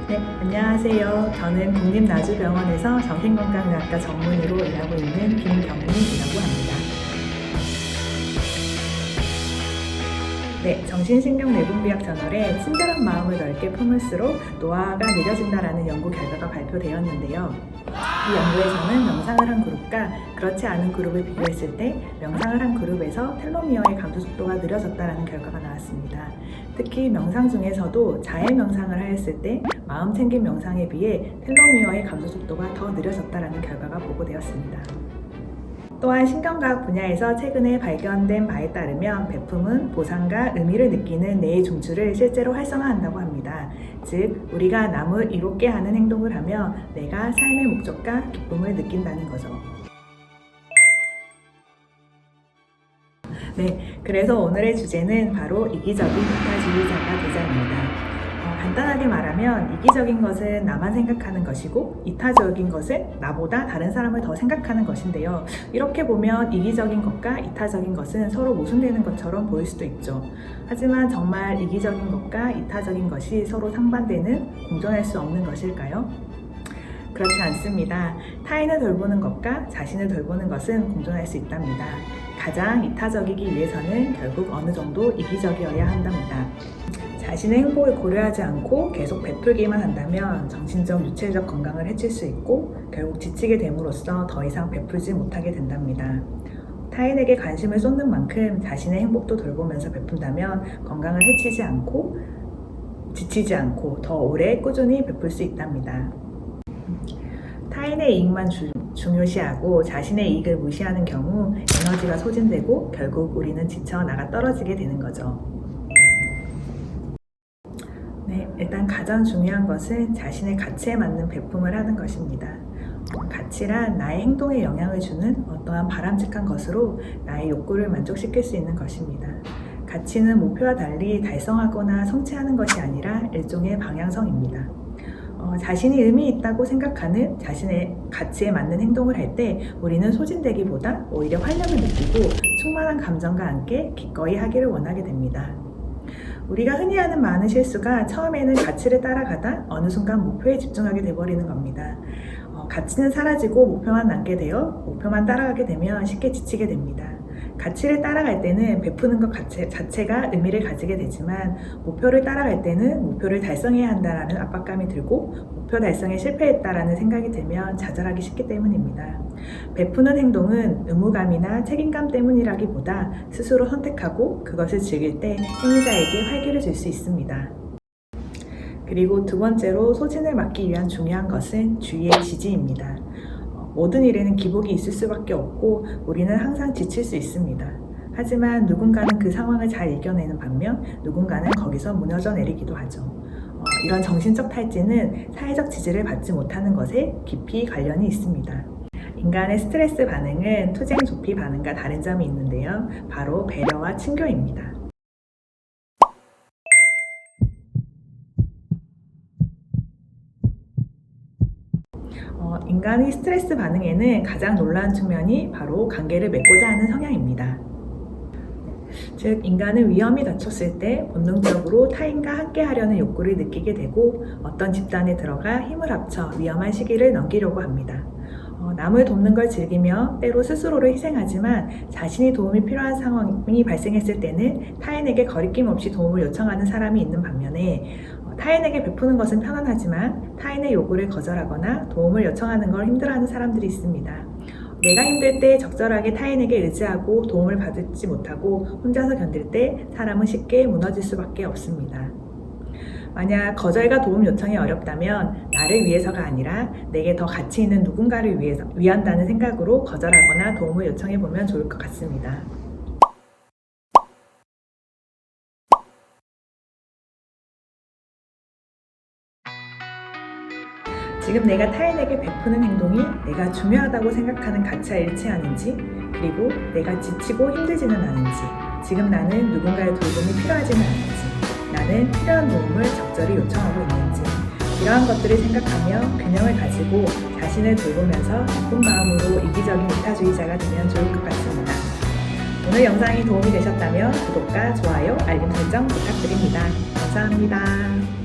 네, 안녕하세요. 저는 국립나주병원에서 정신건강의학과 전문의로 일하고 있는 김경민이라고 합니다. 네, 정신신경내분비학 저널에 친절한 마음을 넓게 품을수록 노화가 느려진다라는 연구 결과가 발표되었는데요. 이 연구에서는 명상을 한 그룹과 그렇지 않은 그룹을 비교했을 때 명상을 한 그룹에서 텔로미어의 감소 속도가 느려졌다는 결과가 나왔습니다. 특히 명상 중에서도 자해 명상을 하였을 때 마음 챙김 명상에 비해 텔로미어의 감소 속도가 더 느려졌다는 결과가 보고되었습니다. 또한 신경과학 분야에서 최근에 발견된 바에 따르면 베품은 보상과 의미를 느끼는 뇌의 중추를 실제로 활성화한다고 합니다. 즉, 우리가 남을 이롭게 하는 행동을 하며 내가 삶의 목적과 기쁨을 느낀다는 거죠. 네, 그래서 오늘의 주제는 바로 이기적인 이타주의자가 되자입니다. 간단하게 말하면 이기적인 것은 나만 생각하는 것이고 이타적인 것은 나보다 다른 사람을 더 생각하는 것인데요. 이렇게 보면 이기적인 것과 이타적인 것은 서로 모순되는 것처럼 보일 수도 있죠. 하지만 정말 이기적인 것과 이타적인 것이 서로 상반되는 공존할 수 없는 것일까요? 그렇지 않습니다. 타인을 돌보는 것과 자신을 돌보는 것은 공존할 수 있답니다. 가장 이타적이기 위해서는 결국 어느 정도 이기적이어야 한답니다. 자신의 행복을 고려하지 않고 계속 베풀기만 한다면 정신적, 육체적 건강을 해칠 수 있고 결국 지치게 됨으로써 더 이상 베풀지 못하게 된답니다. 타인에게 관심을 쏟는 만큼 자신의 행복도 돌보면서 베푼다면 건강을 해치지 않고 지치지 않고 더 오래 꾸준히 베풀 수 있답니다. 타인의 이익만 중요시하고 자신의 이익을 무시하는 경우 에너지가 소진되고 결국 우리는 지쳐 나가 떨어지게 되는 거죠. 네, 일단 가장 중요한 것은 자신의 가치에 맞는 베품을 하는 것입니다. 가치란 나의 행동에 영향을 주는 어떠한 바람직한 것으로 나의 욕구를 만족시킬 수 있는 것입니다. 가치는 목표와 달리 달성하거나 성취하는 것이 아니라 일종의 방향성입니다. 자신이 의미 있다고 생각하는 자신의 가치에 맞는 행동을 할 때 우리는 소진되기보다 오히려 활력을 느끼고 충만한 감정과 함께 기꺼이 하기를 원하게 됩니다. 우리가 흔히 하는 많은 실수가 처음에는 가치를 따라가다 어느 순간 목표에 집중하게 돼버리는 겁니다. 가치는 사라지고 목표만 남게 되어 목표만 따라가게 되면 쉽게 지치게 됩니다. 가치를 따라갈 때는 베푸는 것 자체가 의미를 가지게 되지만 목표를 따라갈 때는 목표를 달성해야 한다는 압박감이 들고 목표 달성에 실패했다라는 생각이 들면 좌절하기 쉽기 때문입니다. 베푸는 행동은 의무감이나 책임감 때문이라기보다 스스로 선택하고 그것을 즐길 때 행위자에게 활기를 줄 수 있습니다. 그리고 두 번째로 소진을 막기 위한 중요한 것은 주위의 지지입니다. 모든 일에는 기복이 있을 수밖에 없고 우리는 항상 지칠 수 있습니다. 하지만 누군가는 그 상황을 잘 이겨내는 반면 누군가는 거기서 무너져 내리기도 하죠. 이런 정신적 탈진은 사회적 지지를 받지 못하는 것에 깊이 관련이 있습니다. 인간의 스트레스 반응은 투쟁 조피 반응과 다른 점이 있는데요. 바로 배려와 친교입니다. 인간의 스트레스 반응에는 가장 놀라운 측면이 바로 관계를 맺고자 하는 성향입니다. 즉, 인간은 위험이 닥쳤을 때 본능적으로 타인과 함께 하려는 욕구를 느끼게 되고 어떤 집단에 들어가 힘을 합쳐 위험한 시기를 넘기려고 합니다. 남을 돕는 걸 즐기며 때로 스스로를 희생하지만 자신이 도움이 필요한 상황이 발생했을 때는 타인에게 거리낌 없이 도움을 요청하는 사람이 있는 반면에 타인에게 베푸는 것은 편안하지만 타인의 요구를 거절하거나 도움을 요청하는 걸 힘들어하는 사람들이 있습니다. 내가 힘들 때 적절하게 타인에게 의지하고 도움을 받지 못하고 혼자서 견딜 때 사람은 쉽게 무너질 수밖에 없습니다. 만약 거절과 도움 요청이 어렵다면 나를 위해서가 아니라 내게 더 가치 있는 누군가를 위한다는 생각으로 거절하거나 도움을 요청해보면 좋을 것 같습니다. 지금 내가 타인에게 베푸는 행동이 내가 중요하다고 생각하는 가치와 일치하는지, 그리고 내가 지치고 힘들지는 않은지, 지금 나는 누군가의 돌봄이 필요하지는 않은지, 나는 필요한 도움을 적절히 요청하고 있는지, 이러한 것들을 생각하며 균형을 가지고 자신을 돌보면서 기쁜 마음으로 이기적인 이타주의자가 되면 좋을 것 같습니다. 오늘 영상이 도움이 되셨다면 구독과 좋아요, 알림 설정 부탁드립니다. 감사합니다.